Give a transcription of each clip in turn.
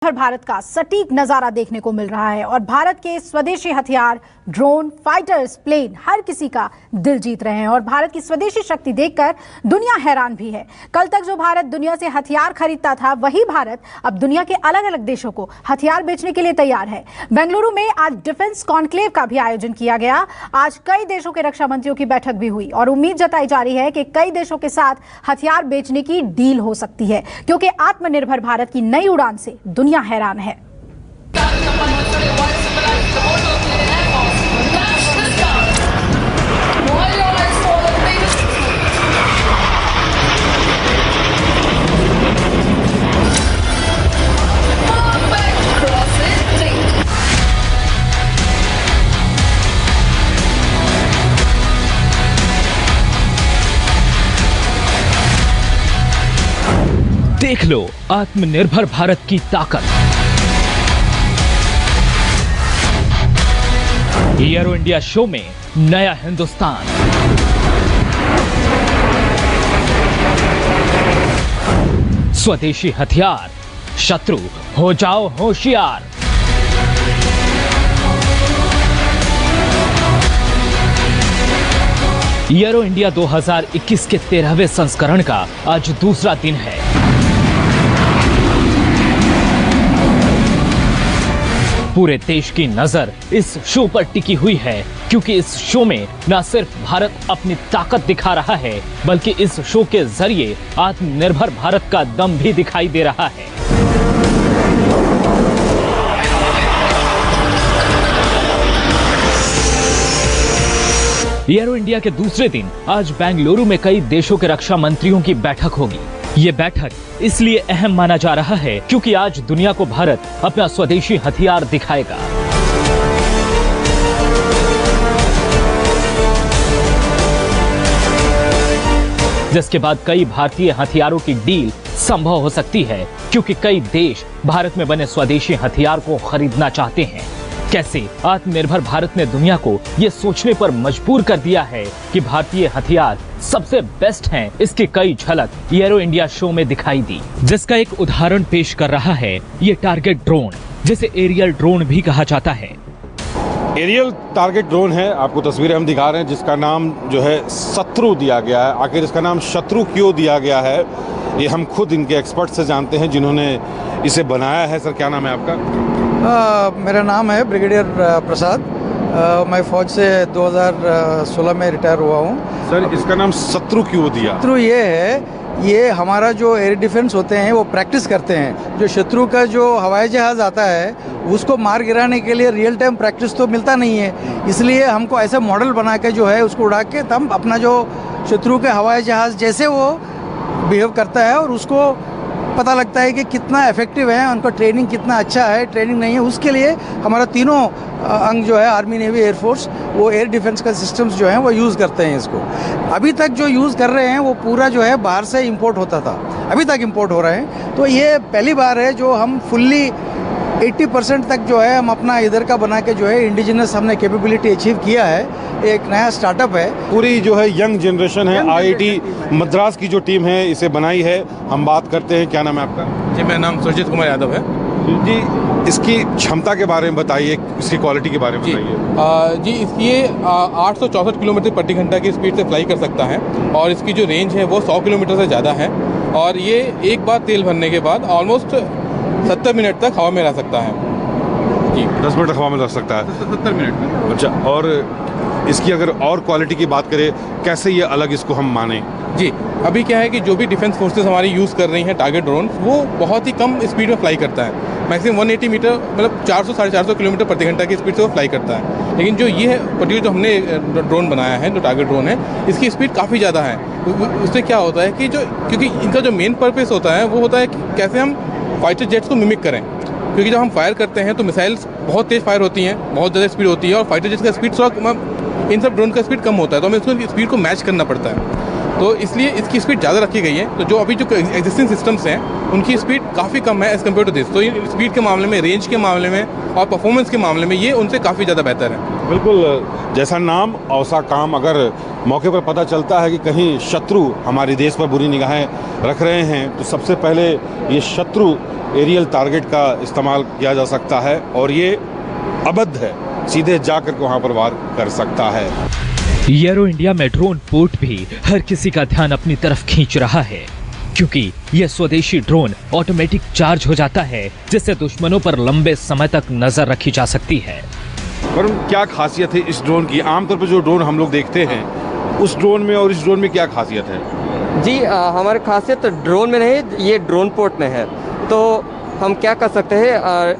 आत्मनिर्भर भारत का सटीक नजारा देखने को मिल रहा है और भारत के स्वदेशी हथियार, ड्रोन, फाइटर्स, प्लेन हर किसी का दिल जीत रहे हैं और भारत की स्वदेशी शक्ति देखकर दुनिया हैरान भी है। कल तक जो भारत दुनिया से हथियार खरीदता था, वही भारत अब दुनिया के अलग अलग देशों को हथियार बेचने के लिए तैयार है। बेंगलुरु में आज डिफेंस कॉन्क्लेव का भी आयोजन किया गया। आज कई देशों के रक्षा मंत्रियों की बैठक भी हुई और उम्मीद जताई जा रही है कि कई देशों के साथ हथियार बेचने की डील हो सकती है, क्योंकि आत्मनिर्भर भारत की नई उड़ान से दुनिया हैरान है। देख लो आत्मनिर्भर भारत की ताकत। एरो इंडिया शो में नया हिंदुस्तान। स्वदेशी हथियार, शत्रु हो जाओ होशियार। एरो इंडिया 2021 के 13वें संस्करण का आज दूसरा दिन है। पूरे देश की नजर इस शो पर टिकी हुई है, क्योंकि इस शो में न सिर्फ भारत अपनी ताकत दिखा रहा है, बल्कि इस शो के जरिए आत्मनिर्भर भारत का दम भी दिखाई दे रहा है। एरो इंडिया के दूसरे दिन आज बेंगलुरु में कई देशों के रक्षा मंत्रियों की बैठक होगी। ये बैठक इसलिए अहम माना जा रहा है क्योंकि आज दुनिया को भारत अपना स्वदेशी हथियार दिखाएगा। जिसके बाद कई भारतीय हथियारों की डील संभव हो सकती है, क्योंकि कई देश भारत में बने स्वदेशी हथियार को खरीदना चाहते हैं। कैसे आत्मनिर्भर भारत ने दुनिया को ये सोचने पर मजबूर कर दिया है कि भारतीय हथियार सबसे बेस्ट हैं, इसकी कई झलक एरो इंडिया शो में दिखाई दी, जिसका एक उदाहरण पेश कर रहा है ये टारगेट ड्रोन, जिसे एरियल ड्रोन भी कहा जाता है। एरियल टारगेट ड्रोन है, आपको तस्वीरें हम दिखा रहे हैं, जिसका नाम जो है शत्रु दिया गया है। आखिर इसका नाम शत्रु क्यों दिया गया है, ये हम खुद इनके एक्सपर्ट से जानते हैं जिन्होंने इसे बनाया है। सर, क्या नाम है आपका? मेरा नाम है ब्रिगेडियर प्रसाद। मैं फौज से 2016 में रिटायर हुआ हूँ। सर, इसका नाम शत्रु क्यों दिया? शत्रु ये है, ये हमारा जो एयर डिफेंस होते हैं वो प्रैक्टिस करते हैं। जो शत्रु का जो हवाई जहाज़ आता है उसको मार गिराने के लिए रियल टाइम प्रैक्टिस तो मिलता नहीं है, इसलिए हमको ऐसे मॉडल बना के जो है उसको उड़ा के तब अपना जो शत्रु के हवाई जहाज़ जैसे वो बिहेव करता है और उसको पता लगता है कि कितना इफेक्टिव है, उनका ट्रेनिंग कितना अच्छा है, ट्रेनिंग नहीं है। उसके लिए हमारा तीनों अंग जो है, आर्मी, नेवी, एयरफोर्स, वो एयर डिफेंस का सिस्टम्स जो हैं वो यूज़ करते हैं इसको। अभी तक जो यूज़ कर रहे हैं वो पूरा जो है बाहर से इंपोर्ट होता था, अभी तक इंपोर्ट हो रहे हैं। तो ये पहली बार है जो हम फुल्ली 80% तक जो है हम अपना इधर का बना के जो है इंडिजिनस हमने कैपेबिलिटी अचीव किया है। एक नया स्टार्टअप है। पूरी जो है यंग जनरेशन है, आईआईटी मद्रास की जो टीम है इसे बनाई है। हम बात करते हैं, क्या नाम है आपका? जी, मेरा नाम सुरजीत कुमार यादव है। जी, इसकी क्षमता के बारे में बताइए, इसकी क्वालिटी के बारे में बताइए। जी, इसकी 864 किलोमीटर प्रति घंटा की स्पीड से फ्लाई कर सकता है और इसकी जो रेंज है वो 100 किलोमीटर से ज़्यादा है और ये एक बार तेल भरने के बाद ऑलमोस्ट 70 मिनट तक हवा में रह सकता है। जी, 10 मिनट हवा में रख सकता है 70 मिनट में। अच्छा, और इसकी अगर और क्वालिटी की बात करें, कैसे ये अलग इसको हम माने? जी, अभी क्या है कि जो भी डिफेंस फोर्सेस हमारी यूज़ कर रही हैं टारगेट ड्रोन, वो बहुत ही कम स्पीड में फ्लाई करता है। मैक्सिमम 180 मीटर, मतलब 400-450 किलोमीटर प्रति घंटा की स्पीड से वो फ्लाई करता है। लेकिन जो ये पर्टिकुलर जो हमने ड्रोन बनाया है, जो टारगेट ड्रोन है, इसकी स्पीड काफ़ी ज़्यादा है। उससे क्या होता है कि जो, क्योंकि इनका जो मेन पर्पस होता है वो होता है कि कैसे हम फाइटर जेट्स को मिमिक करें, क्योंकि जब हम फायर करते हैं तो मिसाइल्स बहुत तेज़ फायर होती हैं, बहुत ज़्यादा स्पीड होती है और फाइटर जेट्स का स्पीड थोड़ा, इन सब ड्रोन का स्पीड कम होता है, तो हमें उसकी स्पीड को मैच करना पड़ता है। तो इसलिए इसकी स्पीड ज़्यादा रखी गई है। तो जो अभी जो एग्जिस्टिंग सिस्टम्स हैं उनकी स्पीड काफ़ी कम है एज़ कम्पेयर टू दिस। तो ये स्पीड के मामले में, रेंज के मामले में और परफॉर्मेंस के मामले में ये उनसे काफ़ी ज़्यादा बेहतर है। बिल्कुल, जैसा नाम वैसा काम। अगर मौके पर पता चलता है कि कहीं शत्रु हमारे देश पर बुरी निगाहें रख रहे हैं, तो सबसे पहले ये शत्रु एरियल टारगेट का इस्तेमाल किया जा सकता है और ये अबद्ध है, सीधे जाकर के वहाँ पर वार कर सकता है। एरो इंडिया में ड्रोन पोर्ट भी हर किसी का ध्यान अपनी तरफ खींच रहा है, क्योंकि यह स्वदेशी ड्रोन ऑटोमेटिक चार्ज हो जाता है, जिससे दुश्मनों पर लंबे समय तक नजर रखी जा सकती है। वरुण, क्या खासियत है इस ड्रोन की? आमतौर पर जो ड्रोन हम लोग देखते हैं, उस ड्रोन में और इस ड्रोन में क्या खासियत है? जी, हमारी खासियत ड्रोन में नहीं, ये ड्रोन पोर्ट में है। तो हम क्या कर सकते हैं,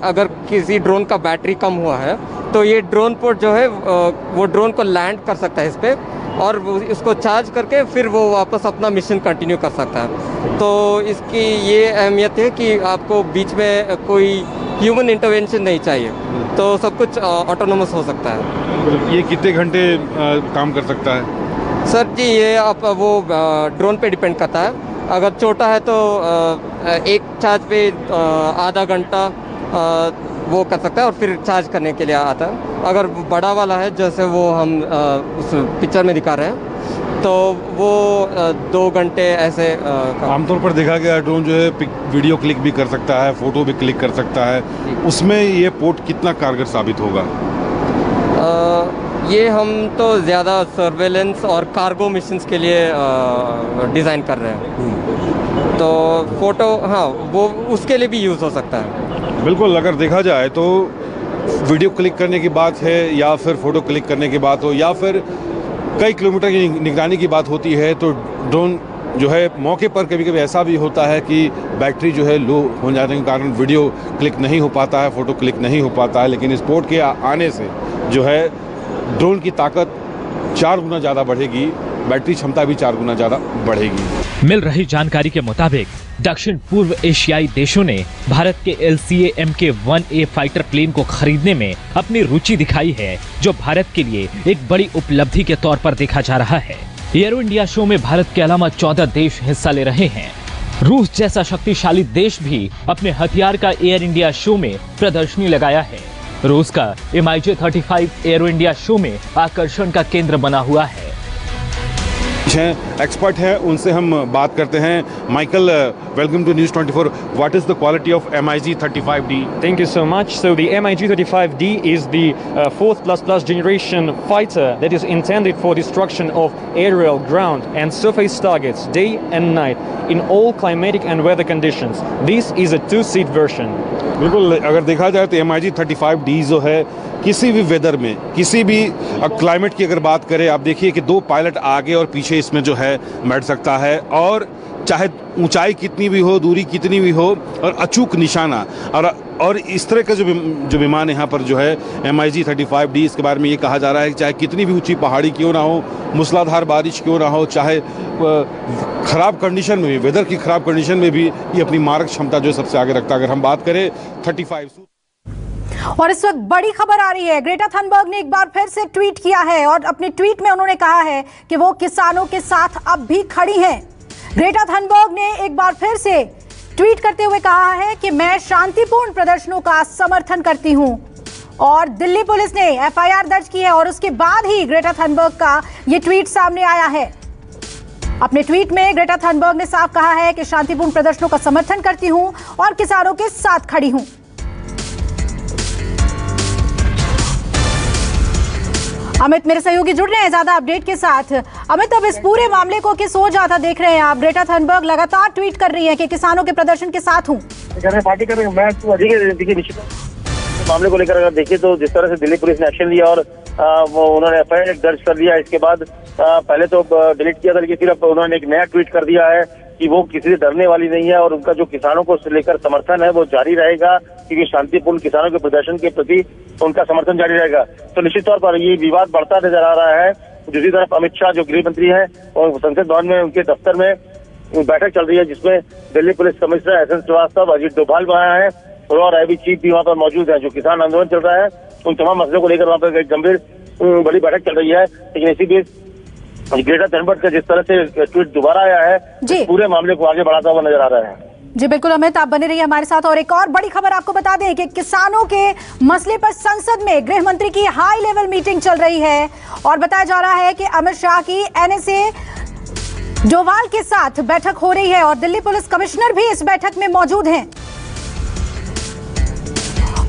अगर किसी ड्रोन का बैटरी कम हुआ है तो ये ड्रोन पोर्ट जो है वो ड्रोन को लैंड कर सकता है इस पर, और इसको चार्ज करके फिर वो वापस अपना मिशन कंटिन्यू कर सकता है। तो इसकी ये अहमियत है कि आपको बीच में कोई ह्यूमन इंटरवेंशन नहीं चाहिए, तो सब कुछ ऑटोनोमस हो सकता है। ये कितने घंटे काम कर सकता है? सर जी, ये आप वो ड्रोन पे डिपेंड करता है। अगर छोटा है तो एक चार्ज पे आधा घंटा वो कर सकता है और फिर चार्ज करने के लिए आता है। अगर बड़ा वाला है, जैसे वो हम उस पिक्चर में दिखा रहे हैं, तो वो 2 घंटे ऐसे आमतौर पर देखा गया ड्रोन जो है वीडियो क्लिक भी कर सकता है, फोटो भी क्लिक कर सकता है। उसमें ये पोर्ट कितना कारगर साबित होगा? ये हम तो ज़्यादा सर्वेलेंस और कार्गो मिशंस के लिए डिज़ाइन कर रहे हैं। तो फोटो, हाँ, वो उसके लिए भी यूज़ हो सकता है। बिल्कुल, अगर देखा जाए तो वीडियो क्लिक करने की बात है या फिर फ़ोटो क्लिक करने की बात हो या फिर कई किलोमीटर की निगरानी की बात होती है, तो ड्रोन जो है मौके पर कभी कभी ऐसा भी होता है कि बैटरी जो है लो हो जाने के कारण वीडियो क्लिक नहीं हो पाता है, फ़ोटो क्लिक नहीं हो पाता है। लेकिन इस पोर्ट के आने से जो है ड्रोन की ताकत 4 गुना ज़्यादा बढ़ेगी, बैटरी क्षमता भी 4 गुना ज़्यादा बढ़ेगी। मिल रही जानकारी के मुताबिक दक्षिण पूर्व एशियाई देशों ने भारत के LCA Mk-1A फाइटर प्लेन को खरीदने में अपनी रुचि दिखाई है, जो भारत के लिए एक बड़ी उपलब्धि के तौर पर देखा जा रहा है। एरो इंडिया शो में भारत के अलावा 14 देश हिस्सा ले रहे हैं। रूस जैसा शक्तिशाली देश भी अपने हथियार का एयर इंडिया शो में प्रदर्शनी लगाया है। रूस का MiJ-35 एरो इंडिया शो में आकर्षण का केंद्र बना हुआ है। एक्सपर्ट हैं, उनसे हम बात करते हैं। Michael, welcome to news 24। What is the quality of MiJ-35D? Thank you so much. So the MiJ-35D is the 4th++ generation fighter that is intended for destruction of aerial, ground and surface targets day and night in all climatic and weather conditions. This is a 2-seat version. बिल्कुल, अगर देखा जाए तो MiJ-35D जो है किसी भी weather में, किसी भी क्लाइमेट की अगर बात करें, आप देखिए कि 2 पायलट आगे और पीछे इसमें जो है बैठ सकता है, और चाहे ऊंचाई कितनी भी हो, दूरी कितनी भी हो, और अचूक निशाना। और इस तरह का जो विमान यहाँ पर जो है MiJ-35D, इसके बारे में ये कहा जा रहा है कि चाहे कितनी भी ऊंची पहाड़ी क्यों ना हो, मूसलाधार बारिश क्यों ना हो, चाहे ख़राब कंडीशन में भी, वेदर की ख़राब कंडीशन में भी ये अपनी मारक क्षमता जो सबसे आगे रखता है। अगर हम बात करें 35। और इस वक्त बड़ी खबर आ रही है, ग्रेटा थनबर्ग ने एक बार फिर से ट्वीट किया है और अपने ट्वीट में उन्होंने कहा है कि वो किसानों के साथ अब भी खड़ी हैं। ग्रेटा थनबर्ग ने एक बार फिर से ट्वीट करते हुए कहा है कि मैं शांतिपूर्ण प्रदर्शनों का समर्थन करती हूं, और दिल्ली पुलिस ने FIR दर्ज की है और उसके बाद ही ग्रेटा थनबर्ग का ये ट्वीट सामने आया है। अपने ट्वीट में ग्रेटा थनबर्ग ने साफ कहा है कि शांतिपूर्ण प्रदर्शनों का समर्थन करती हूं और किसानों के साथ खड़ी हूं। अमित मेरे सहयोगी जुड़ रहे हैं ज्यादा अपडेट के साथ। अमित, अब इस पूरे मामले को किस ओर जाता देख रहे हैं आप? ग्रेटा थनबर्ग लगातार ट्वीट कर रही है कि किसानों के प्रदर्शन के साथ हूं। पार्टी कर रही हूं मैं, तो देखिए निश्चित मामले को लेकर अगर देखिए तो जिस तरह से दिल्ली पुलिस ने एक्शन लिया और वो उन्होंने FIR दर्ज कर दिया, इसके बाद पहले तो डिलीट किया था, लेकिन फिर अब उन्होंने एक नया ट्वीट कर दिया है कि वो किसी से डरने वाली नहीं है और उनका जो किसानों को लेकर समर्थन है वो जारी रहेगा, क्योंकि शांतिपूर्ण किसानों के प्रदर्शन के प्रति उनका समर्थन जारी रहेगा। तो निश्चित तौर पर ये विवाद बढ़ता नजर आ रहा है। दूसरी तरफ अमित शाह जो गृह मंत्री है और संसद भवन में उनके दफ्तर में बैठक चल रही है, जिसमें Delhi police commissioner SN Srivastava, Ajit Doval वहाँ है और IB चीफ भी वहाँ पर मौजूद है। जो किसान आंदोलन चल रहा है उन तमाम मसलों को लेकर वहाँ पर एक गंभीर बड़ी बैठक चल रही है। लेकिन इसी बीच ग्रेटा थनबर्ग का जिस तरह से ट्वीट दोबारा आया है, पूरे मामले को आगे बढ़ाता हुआ नजर आ रहा है। जी बिल्कुल अमित, आप बने रहिए हमारे साथ। और एक और बड़ी खबर आपको बता दें कि किसानों के मसले पर संसद में गृह मंत्री की हाई लेवल मीटिंग चल रही है और बताया जा रहा है कि अमित शाह की NSA डोभाल के साथ बैठक हो रही है और दिल्ली पुलिस कमिश्नर भी इस बैठक में मौजूद हैं।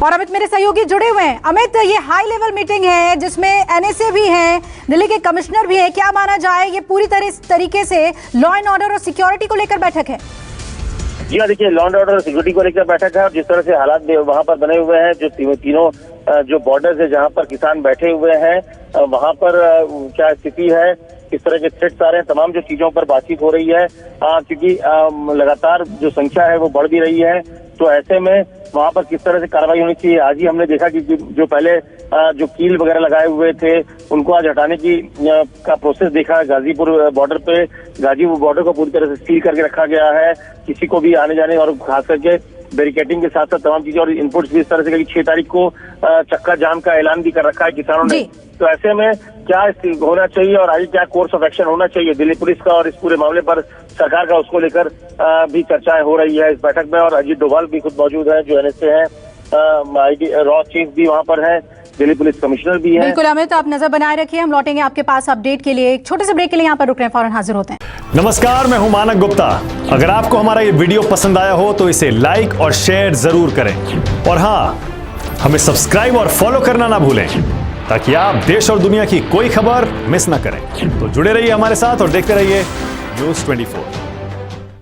और अमित मेरे सहयोगी जुड़े हुए हैं। अमित, ये हाई लेवल मीटिंग है जिसमें एनएसए भी है, दिल्ली के कमिश्नर भी है, क्या माना जाए ये पूरी तरीके से लॉ एंड ऑर्डर और सिक्योरिटी को लेकर बैठक है? जी हाँ, देखिए लॉ एंड ऑर्डर और सिक्योरिटी को लेकर बैठक है और जिस तरह से हालात वहाँ पर बने हुए हैं, जो तीनों जो बॉर्डर्स है जहाँ पर किसान बैठे हुए हैं वहाँ पर क्या स्थिति है, किस तरह के थ्रेट्स आ रहे हैं, तमाम जो चीजों पर बातचीत हो रही है क्योंकि लगातार जो संख्या है वो बढ़ भी रही है। तो ऐसे में वहाँ पर किस तरह से कार्रवाई होनी चाहिए। आज ही हमने देखा कि जो पहले जो कील वगैरह लगाए हुए थे उनको आज हटाने का प्रोसेस देखा। गाजीपुर बॉर्डर पे गाजीपुर बॉर्डर को पूरी तरह से सील करके रखा गया है, किसी को भी आने जाने और खास करके बैरिकेडिंग के साथ साथ तमाम चीजें और इनपुट्स भी इस तरह से 6 तारीख को चक्का जाम का ऐलान भी कर रखा है किसानों ने। तो ऐसे में क्या होना चाहिए और आगे क्या कोर्स ऑफ एक्शन होना चाहिए दिल्ली पुलिस का और इस पूरे मामले पर सरकार का, उसको लेकर भी चर्चाएं हो रही है इस बैठक में। और अजीत डोभाल भी खुद मौजूद है जो एनएसए है, रॉ चीफ भी वहाँ पर है, दिल्ली पुलिस कमिश्नर भी है। बिल्कुल अमित, आप नजर बनाए रखिए, हम लौटेंगे आपके पास अपडेट के लिए। एक छोटे से ब्रेक के लिए यहाँ पर रुक रहे हैं, फौरन हाजिर होते हैं। नमस्कार, मैं हूं मानक गुप्ता। अगर आपको हमारा ये वीडियो पसंद आया हो तो इसे लाइक और शेयर जरूर करें और हाँ, हमें सब्सक्राइब और फॉलो करना ना भूलें ताकि आप देश और दुनिया की कोई खबर मिस ना करें। तो जुड़े रहिए हमारे साथ और देखते रहिए News 24।